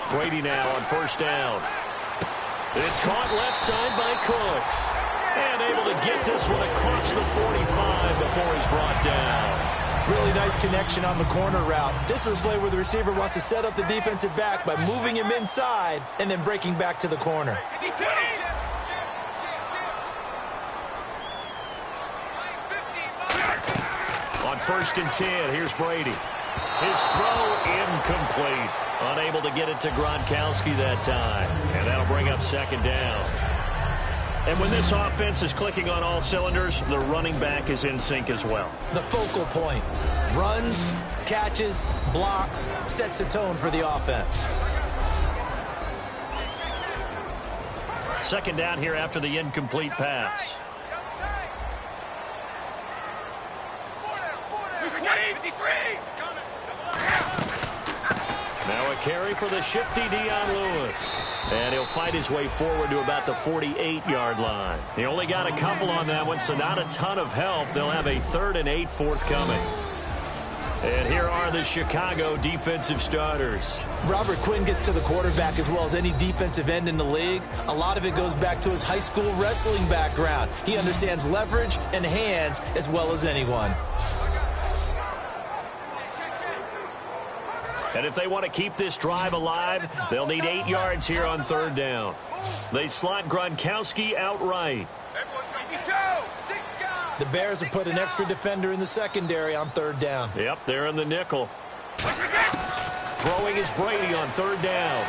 Brady now on first down. It's caught left side by Cooks. And able to get this one across the 45 before he's brought down. Really nice connection on the corner route. This is a play where the receiver wants to set up the defensive back by moving him inside and then breaking back to the corner. On 1st and 10, here's Brady. His throw incomplete. Unable to get it to Gronkowski that time. And that'll bring up 2nd down. And when this offense is clicking on all cylinders, the running back is in sync as well. The focal point. Runs, catches, blocks, sets a tone for the offense. 2nd down here after the incomplete pass. Now a carry for the shifty Dion Lewis. And he'll fight his way forward to about the 48-yard line. He only got a couple on that one, so not a ton of help. They'll have a 3rd and 8 forthcoming. And here are the Chicago defensive starters. Robert Quinn gets to the quarterback as well as any defensive end in the league. A lot of it goes back to his high school wrestling background. He understands leverage and hands as well as anyone. And if they want to keep this drive alive, they'll need 8 yards here on 3rd down. They slot Gronkowski outright. The Bears have put an extra defender in the secondary on 3rd down. Yep, they're in the nickel. Throwing is Brady on 3rd down.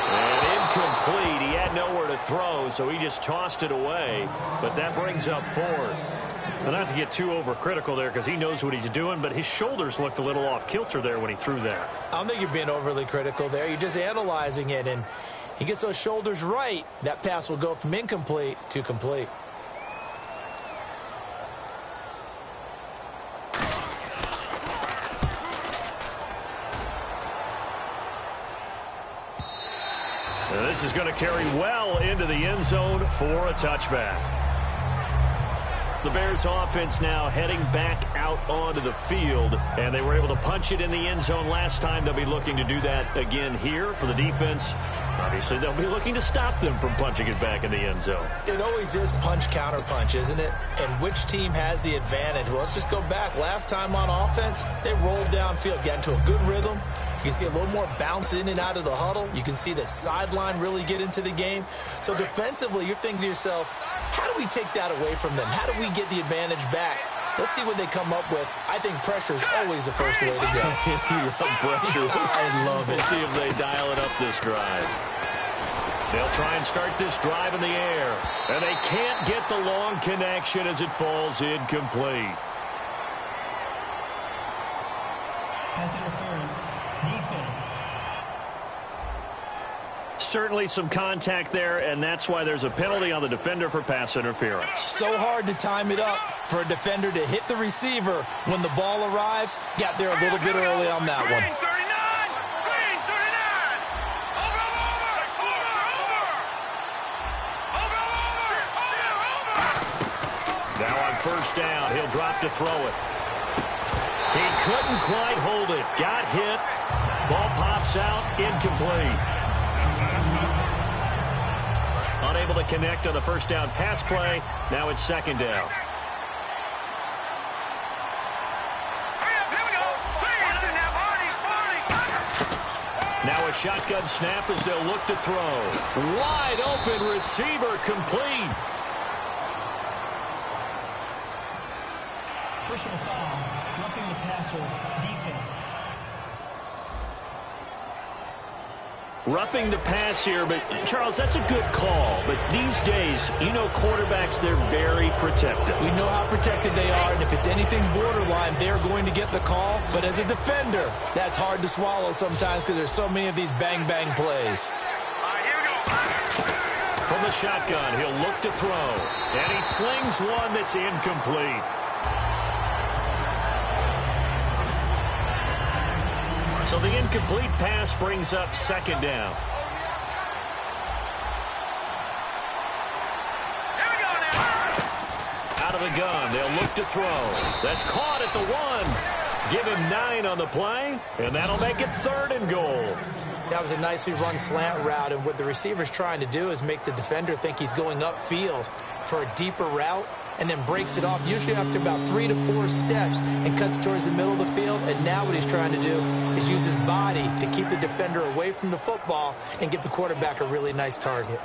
And incomplete. He had nowhere to throw, so he just tossed it away. But that brings up 4th. And not to get too overcritical there because he knows what he's doing, but his shoulders looked a little off kilter there when he threw that. I don't think you're being overly critical there. You're just analyzing it, and he gets those shoulders right. That pass will go from incomplete to complete. And this is going to carry well into the end zone for a touchback. The Bears offense now heading back out onto the field, and they were able to punch it in the end zone last time. They'll be looking to do that again here for the defense. Obviously, they'll be looking to stop them from punching it back in the end zone. It always is punch-counter-punch, isn't it? And which team has the advantage? Well, let's just go back. Last time on offense, they rolled downfield, got into a good rhythm. You can see a little more bounce in and out of the huddle. You can see the sideline really get into the game. So defensively, you're thinking to yourself, how do we take that away from them? How do we get the advantage back? Let's see what they come up with. I think pressure is always the first way to go. You love pressure. I love it. We'll see if they dial it up this drive. They'll try and start this drive in the air. And they can't get the long connection as it falls incomplete. Pass interference. Defense. Certainly some contact there, and that's why there's a penalty on the defender for pass interference. So hard to time it up for a defender to hit the receiver when the ball arrives. Got there a little bit early on that one. Now on first down, he'll drop to throw it. He couldn't quite hold it. Got hit. Ball pops out, incomplete. Unable to connect on the first down pass play. Now it's 2nd down. Now a shotgun snap as they'll look to throw. Wide open receiver, complete. Personal foul. Roughing the passer. Defense. Roughing the pass here, but Charles, that's a good call. But these days, you know, quarterbacks, they're very protective. We know how protected they are, and if it's anything borderline, they're going to get the call. But as a defender, that's hard to swallow sometimes because there's so many of these bang-bang plays. From the shotgun, he'll look to throw. And he slings one that's incomplete. So the incomplete pass brings up 2nd down. Out of the gun, they'll look to throw. That's caught at the 1. Give him 9 on the play, and that'll make it 3rd and goal. That was a nicely run slant route, and what the receiver's trying to do is make the defender think he's going upfield for a deeper route, and then breaks it off, usually after about 3 to 4 steps, and cuts towards the middle of the field. And now what he's trying to do is use his body to keep the defender away from the football and give the quarterback a really nice target.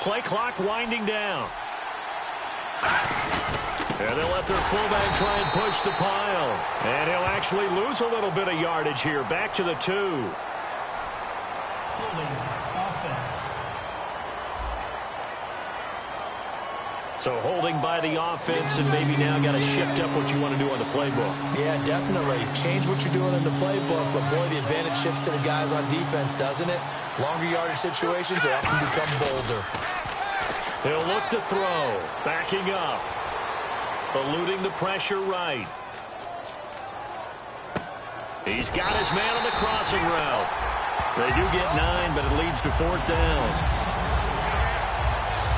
Play clock winding down. And they'll let their fullback try and push the pile. And he'll actually lose a little bit of yardage here. Back to the 2. Holding offense. So holding by the offense, and maybe now got to shift up what you want to do on the playbook. Yeah, definitely. Change what you're doing in the playbook, but boy, the advantage shifts to the guys on defense, doesn't it? Longer yardage situations, they often become bolder. He'll look to throw. Backing up. Eluding the pressure right. He's got his man on the crossing route. They do get 9, but it leads to 4th down.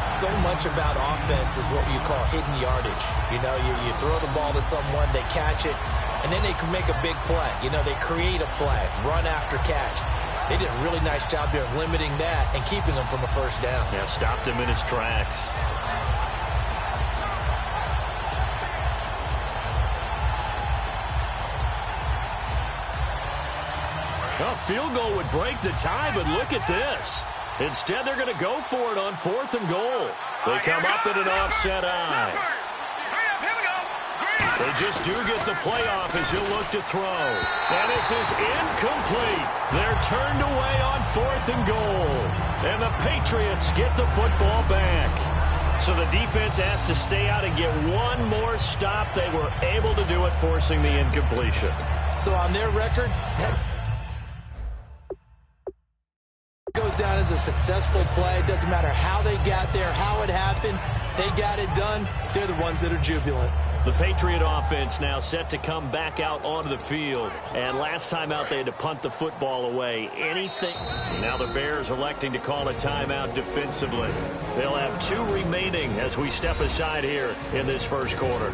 So much about offense is what you call hidden yardage. You know, you throw the ball to someone, they catch it, and then they can make a big play. You know, they create a play, run after catch. They did a really nice job there of limiting that and keeping him from a 1st down. Yeah, stopped him in his tracks. Well, field goal would break the tie, but look at this. Instead, they're going to go for it on 4th and goal. They come up in an offset eye. They just do get the playoff as he'll look to throw. And this is incomplete. They're turned away on 4th and goal. And the Patriots get the football back. So the defense has to stay out and get one more stop. They were able to do it, forcing the incompletion. So on their record, that goes down as a successful play. It doesn't matter how they got there, how it happened. They got it done. They're the ones that are jubilant. The Patriot offense now set to come back out onto the field. And last time out, they had to punt the football away. Anything. Now the Bears electing to call a timeout defensively. They'll have 2 remaining as we step aside here in this 1st quarter.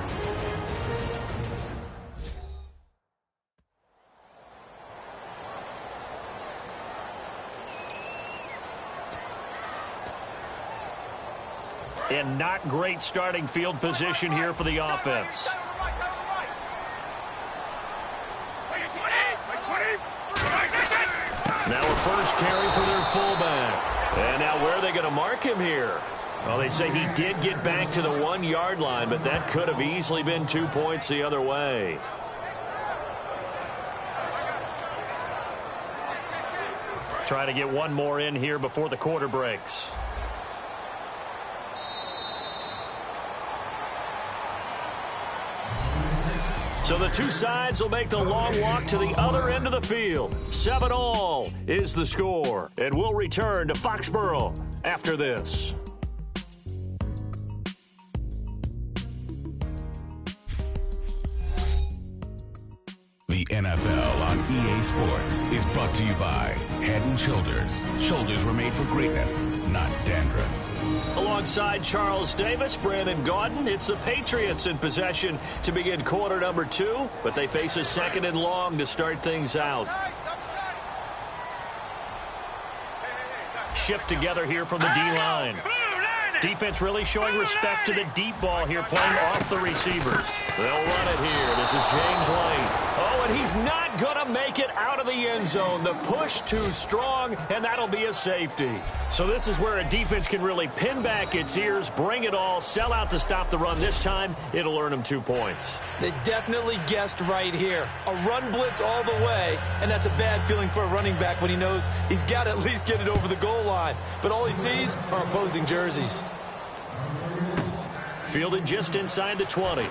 And not great starting field position here for the offense. Now a first carry for their fullback. And now where are they going to mark him here? Well, they say he did get back to the 1-yard line, but that could have easily been 2 points the other way. Try to get one more in here before the quarter breaks. So the 2 sides will make the long walk to the other end of the field. 7-all is the score. And we'll return to Foxborough after this. The NFL on EA Sports is brought to you by Head & Shoulders. Shoulders were made for greatness, not dandruff. Alongside Charles Davis, Brandon Gaudin, it's the Patriots in possession to begin quarter number 2, but they face a 2nd and long to start things out. Shift together here from the D-line. Defense really showing respect to the deep ball here, playing off the receivers. They'll run it here. This is James White. Oh, and he's not going to make it out of the end zone. The push too strong, and that'll be a safety. So this is where a defense can really pin back its ears, bring it all, sell out to stop the run. This time, it'll earn them 2 points. They definitely guessed right here. A run blitz all the way, and that's a bad feeling for a running back when he knows he's got to at least get it over the goal line. But all he sees are opposing jerseys. Fielded just inside the 20.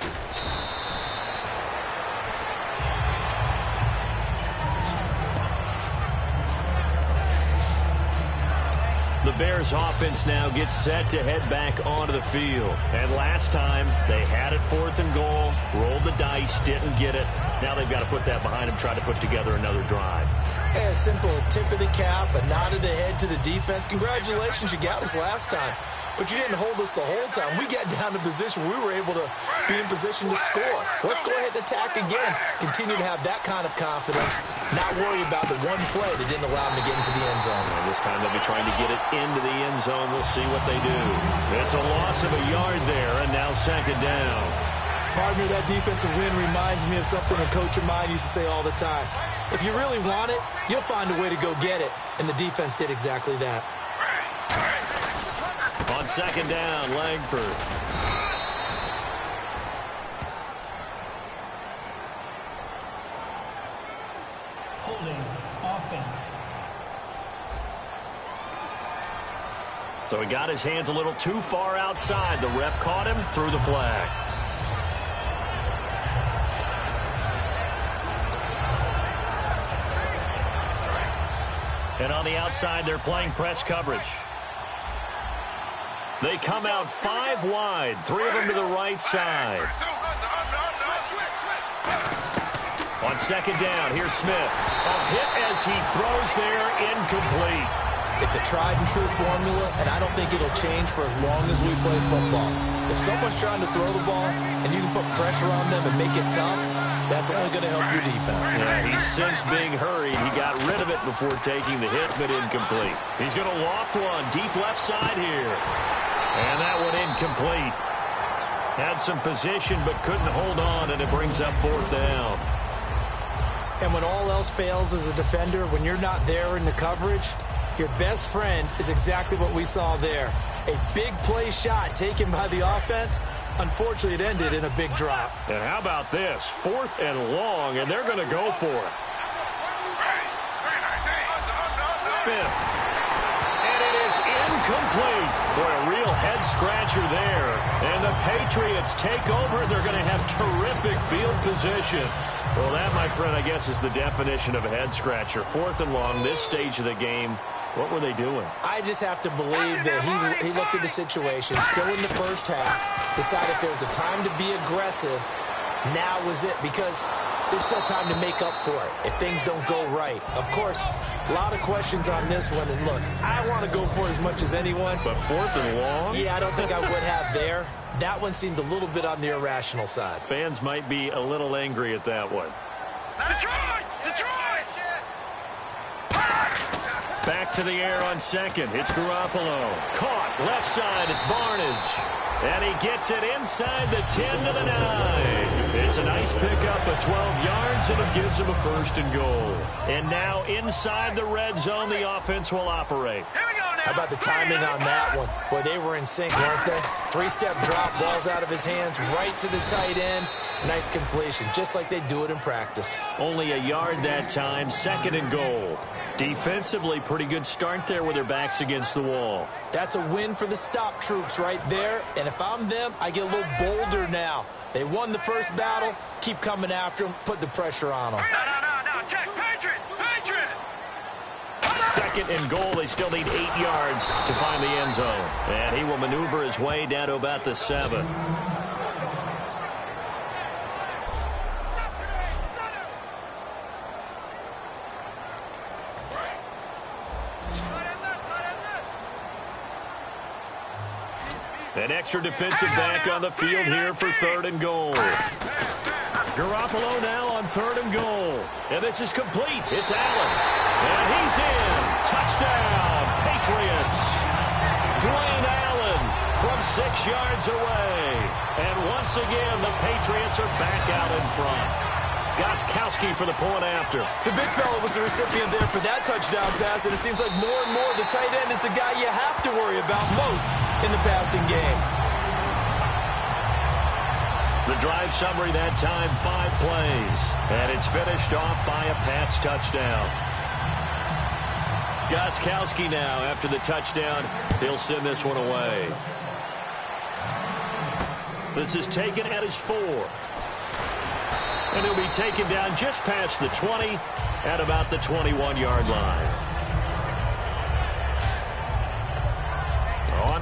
The Bears offense now gets set to head back onto the field. And last time, they had it 4th and goal, rolled the dice, didn't get it. Now they've got to put that behind them, try to put together another drive. Hey, a simple tip of the cap, a nod of the head to the defense. Congratulations, you got us last time. But you didn't hold us the whole time. We got down to position where we were able to be in position to score. Let's go ahead and attack again. Continue to have that kind of confidence, not worry about the one play that didn't allow them to get into the end zone. And this time they'll be trying to get it into the end zone. We'll see what they do. It's a loss of a yard there, and now 2nd down. Partner, that defensive win reminds me of something a coach of mine used to say all the time. If you really want it, you'll find a way to go get it. And the defense did exactly that. On 2nd down, Langford. Holding offense. So he got his hands a little too far outside. The ref caught him, threw the flag. And on the outside, they're playing press coverage. They come out 5 wide, 3 of them to the right side. On 2nd down, here's Smith. A hit as he throws there, incomplete. It's a tried and true formula, and I don't think it'll change for as long as we play football. If someone's trying to throw the ball and you can put pressure on them and make it tough, that's only going to help your defense. Yeah, he's since being hurried. He got rid of it before taking the hit, but incomplete. He's going to loft one deep left side here. And that one incomplete. Had some position but couldn't hold on, and it brings up 4th down. And when all else fails as a defender, when you're not there in the coverage, your best friend is exactly what we saw there. A big play shot taken by the offense. Unfortunately, it ended in a big drop. And how about this? 4th and long, and they're going to go for it. 5th. And it is incomplete. Boy, a real head-scratcher there. And the Patriots take over. They're going to have terrific field position. Well, that, my friend, I guess is the definition of a head-scratcher. 4th and long, this stage of the game. What were they doing? I just have to believe that he looked at the situation, still in the first half, decided if there was a time to be aggressive, now was it, because there's still time to make up for it if things don't go right. Of course, a lot of questions on this one, and look, I want to go for it as much as anyone. But 4th and long? Yeah, I don't think I would have there. That one seemed a little bit on the irrational side. Fans might be a little angry at that one. Detroit! Back to the air on 2nd. It's Garoppolo. Caught left side. It's Barnage. And he gets it inside the 10 to the 9. It's a nice pickup of 12 yards, and it gives him a 1st and goal. And now inside the red zone, the offense will operate. How about the timing on that one? Boy, they were in sync, weren't they? 3-step drop, balls out of his hands, right to the tight end. Nice completion, just like they do it in practice. Only a yard that time, 2nd and goal. Defensively, pretty good start there with their backs against the wall. That's a win for the stop troops right there. And if I'm them, I get a little bolder now. They won the first battle. Keep coming after them. Put the pressure on them. No. Check. Patriot. 2nd and goal. They still need 8 yards to find the end zone. And he will maneuver his way down to about the 7. An extra defensive back on the field here for 3rd and goal. Garoppolo now on 3rd and goal. And this is complete. It's Allen. And he's in. Touchdown, Patriots. Dwayne Allen from 6 yards away. And once again, the Patriots are back out in front. Gostkowski for the point after. The big fella was the recipient there for that touchdown pass, and it seems like more and more the tight end is the guy you have to worry about most in the passing game. The drive summary that time, 5 plays. And it's finished off by a Pats touchdown. Gostkowski now, after the touchdown, he'll send this one away. This is taken at his 4. And he'll be taken down just past the 20 at about the 21-yard line.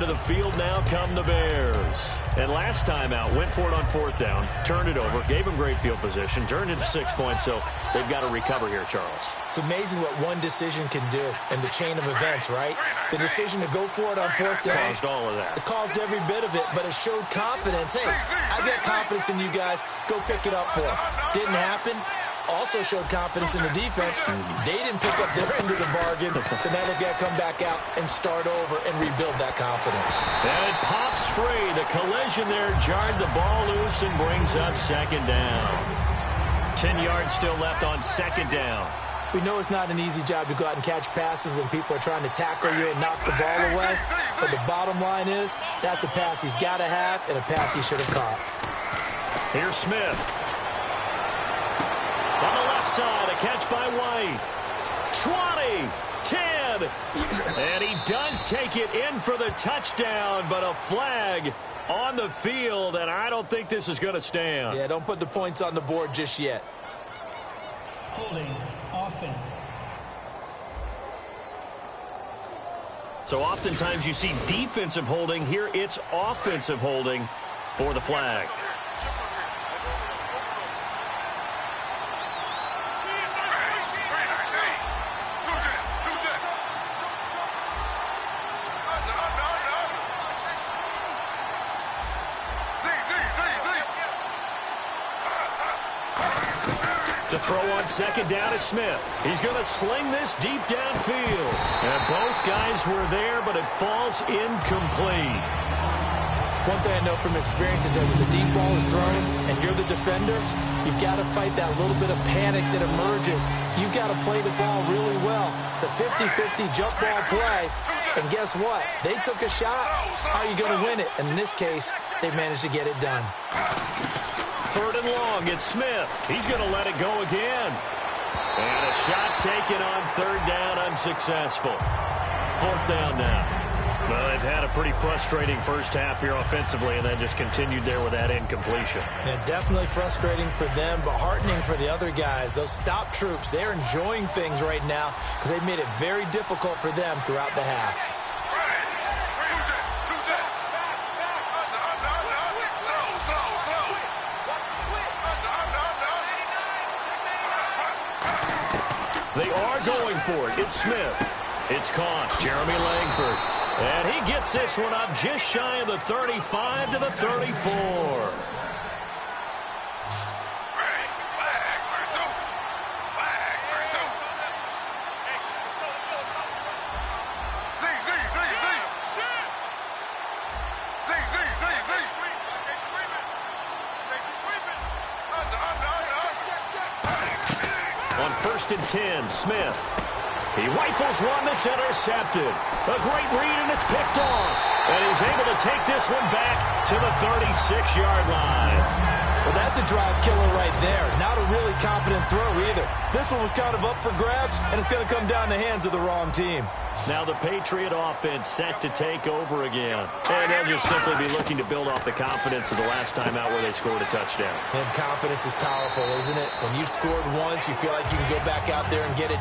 onto the field now come the Bears. And last time out, went for it on 4th down, turned it over, gave them great field position, turned it to 6 points, so they've got to recover here, Charles. It's amazing what one decision can do in the chain of events, right? The decision to go for it on 4th down. Caused all of that. It caused every bit of it, but it showed confidence. Hey, I've got confidence in you guys. Go pick it up for them. Didn't happen. Also showed confidence in the defense. They didn't pick up their end of the bargain, so now they've got to come back out and start over and rebuild that confidence. And it pops free. The collision there jarred the ball loose and brings up 2nd down. 10 yards still left on 2nd down. We know it's not an easy job to go out and catch passes when people are trying to tackle you and knock the ball away, but the bottom line is that's a pass he's got to have and a pass he should have caught. Here's Smith. On the left side, a catch by White. 20, 10, and he does take it in for the touchdown, but a flag on the field, and I don't think this is going to stand. Yeah, don't put the points on the board just yet. Holding offense. So oftentimes you see defensive holding. Here it's offensive holding for the flag. To throw on 2nd down is Smith. He's going to sling this deep downfield. And both guys were there, but it falls incomplete. One thing I know from experience is that when the deep ball is thrown and you're the defender, you've got to fight that little bit of panic that emerges. You've got to play the ball really well. It's a 50-50 jump ball play. And guess what? They took a shot. How are you going to win it? And in this case, they managed to get it done. 3rd and long, it's Smith. He's going to let it go again. And a shot taken on 3rd down, unsuccessful. 4th down now. Well, they've had a pretty frustrating first half here offensively, and then just continued there with that incompletion. Yeah, definitely frustrating for them, but heartening for the other guys. Those stop troops, they're enjoying things right now because they've made it very difficult for them throughout the half. They are going for it. It's Smith. It's caught. Jeremy Langford. And he gets this one up just shy of the 35 to the 34. On 1st and 10, Smith. He rifles one that's intercepted. A great read, and it's picked off. And he's able to take this one back to the 36-yard line. Well, that's a drive killer right there. Not a really confident throw either. This one was kind of up for grabs, and it's going to come down the hands of the wrong team. Now the Patriot offense set to take over again. And they'll just simply be looking to build off the confidence of the last time out where they scored a touchdown. And confidence is powerful, isn't it? When you've scored once, you feel like you can go back out there and get it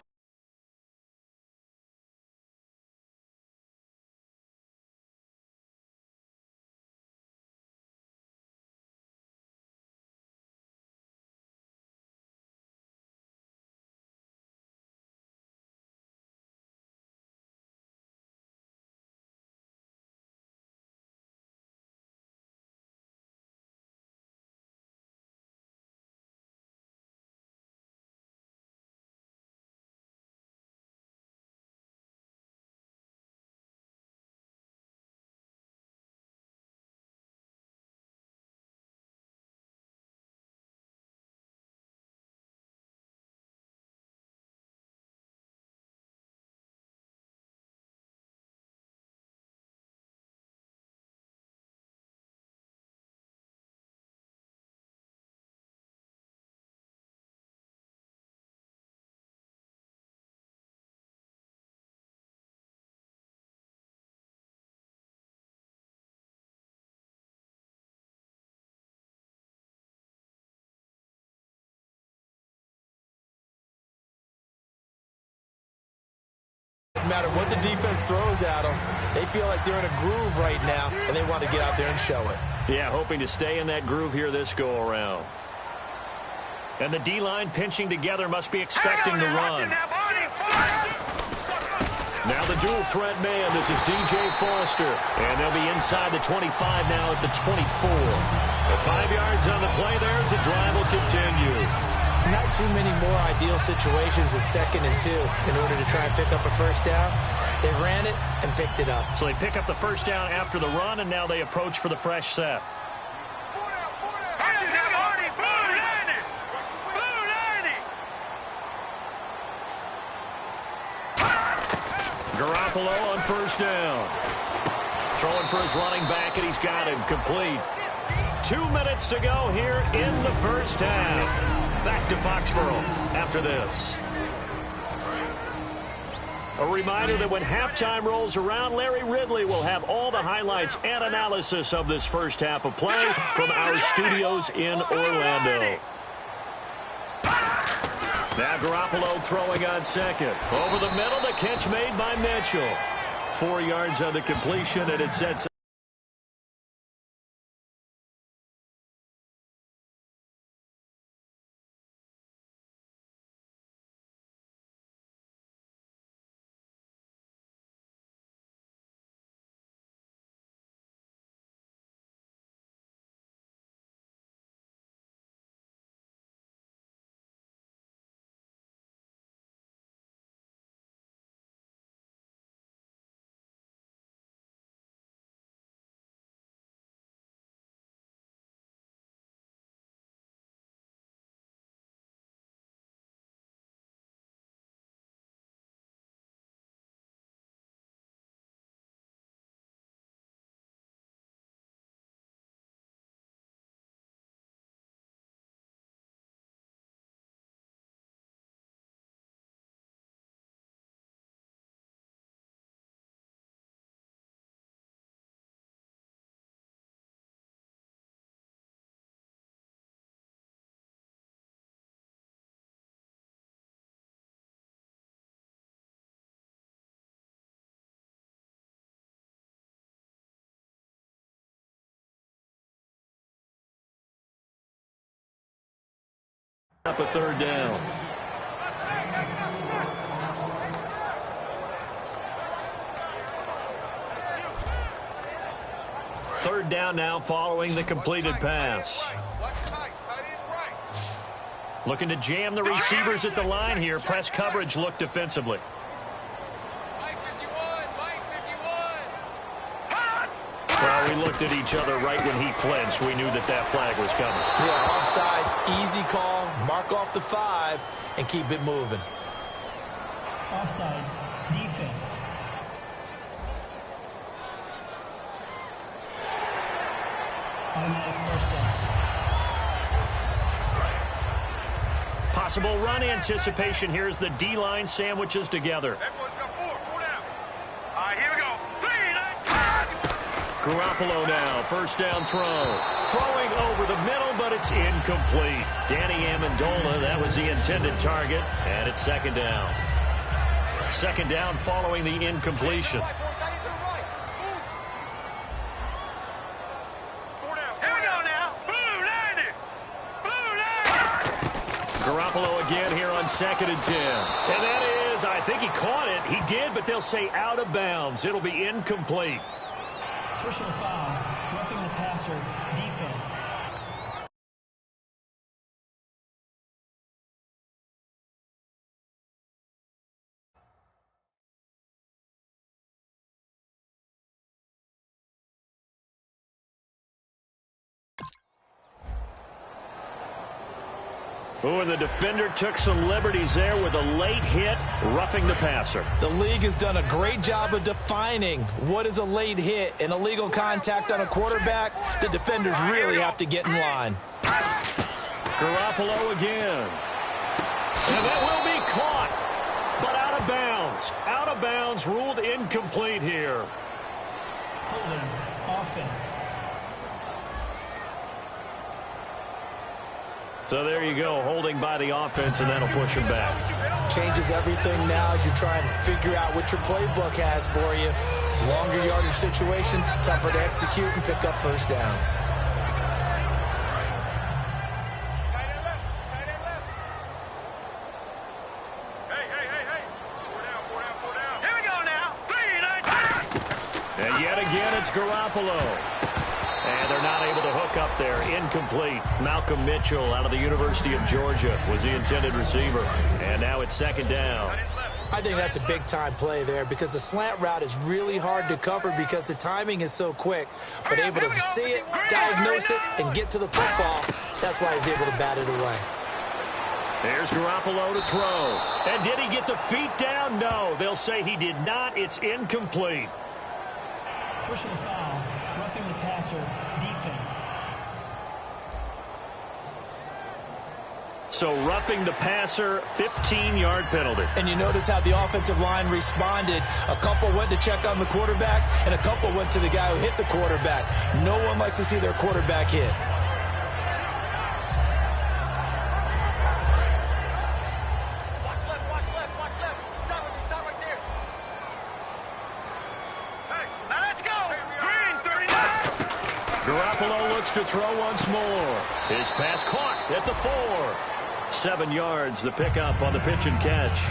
matter what the defense throws at them, they feel like they're in a groove right now, and they want to get out there and show it. Yeah, hoping to stay in that groove here this go-around. And the D-line pinching together must be expecting the run. Now the dual threat man, this is DJ Foster. And they'll be inside the 25 now at the 24. At 5 yards on the play there as the drive will continue. Not too many more ideal situations at 2nd and 2 in order to try and pick up a first down. They ran it and picked it up. So they pick up the first down after the run, and now they approach for the fresh set. Garoppolo on first down. Throwing for his running back, and he's got him complete. 2 minutes to go here in the first half. Back to Foxborough after this. A reminder that when halftime rolls around, Larry Ridley will have all the highlights and analysis of this first half of play from our studios in Orlando. Now Garoppolo throwing on second. Over the middle, the catch made by Mitchell. 4 yards on the completion, and it sets up a third down. Third down now following the completed pass. Looking to jam the receivers at the line here. Press coverage look defensively. Well, we looked at each other right when he flinched. We knew that that flag was coming. Yeah, offsides, easy call. Mark off the 5 and keep it moving. Offside, defense. Automatic first down. Possible run anticipation here as the D-line sandwiches together. Garoppolo now, first down throw. Throwing over the middle, but it's incomplete. Danny Amendola, that was the intended target, and it's second down. Second down following the incompletion. Garoppolo again here on 2nd and 10. And that is, I think he caught it. He did, but they'll say out of bounds. It'll be incomplete. Personal foul, roughing the passer, defense. Oh, and the defender took some liberties there with a late hit, roughing the passer. The league has done a great job of defining what is a late hit. An illegal contact on a quarterback, the defenders really have to get in line. Garoppolo again. And that will be caught, but out of bounds. Out of bounds, ruled incomplete here. Holding, offense. So there you go, holding by the offense, and that'll push him back. Changes everything now as you try and figure out what your playbook has for you. Longer yardage situations, tougher to execute and pick up first downs. Here we go now. And yet again, it's Garoppolo. And they're not able to hook up there. Incomplete. Malcolm Mitchell out of the University of Georgia was the intended receiver. And now it's second down. I think that's a big-time play there because the slant route is really hard to cover because the timing is so quick. But able to see it, diagnose it, and get to the football, that's why he's able to bat it away. There's Garoppolo to throw. And did he get the feet down? No. They'll say he did not. It's incomplete. Personal foul, roughing the passer, defense. So roughing the passer, 15-yard penalty. And you notice how the offensive line responded. A couple went to check on the quarterback, and a couple went to the guy who hit the quarterback. No one likes to see their quarterback hit. Garoppolo looks to throw once more. His pass caught at the 4. 7 yards, the pickup on the pitch and catch.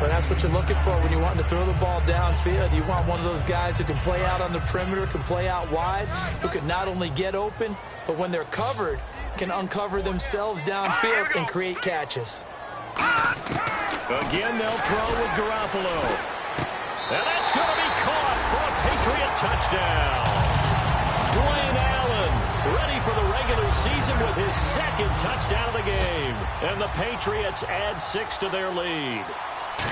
But that's what you're looking for when you want to throw the ball downfield. You want one of those guys who can play out on the perimeter, can play out wide, who can not only get open, but when they're covered, can uncover themselves downfield and create catches. Again, they'll throw with Garoppolo. And that's going to be caught for a Patriot touchdown. Dwayne Allen ready for the regular season with his second touchdown of the game. And the Patriots add 6 to their lead.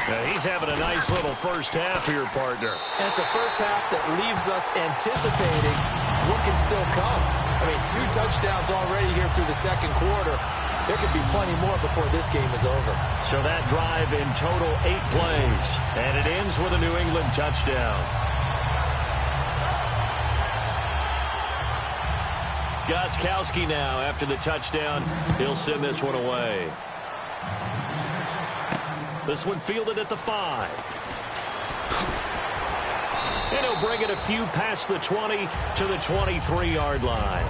Now, he's having a nice little first half here, partner. And it's a first half that leaves us anticipating what can still come. I mean, 2 touchdowns already here through the second quarter. There could be plenty more before this game is over. So that drive in total 8 plays. And it ends with a New England touchdown. Gostkowski now after the touchdown. He'll send this one away. This one fielded at the 5. And he'll bring it a few past the 20 to the 23-yard line.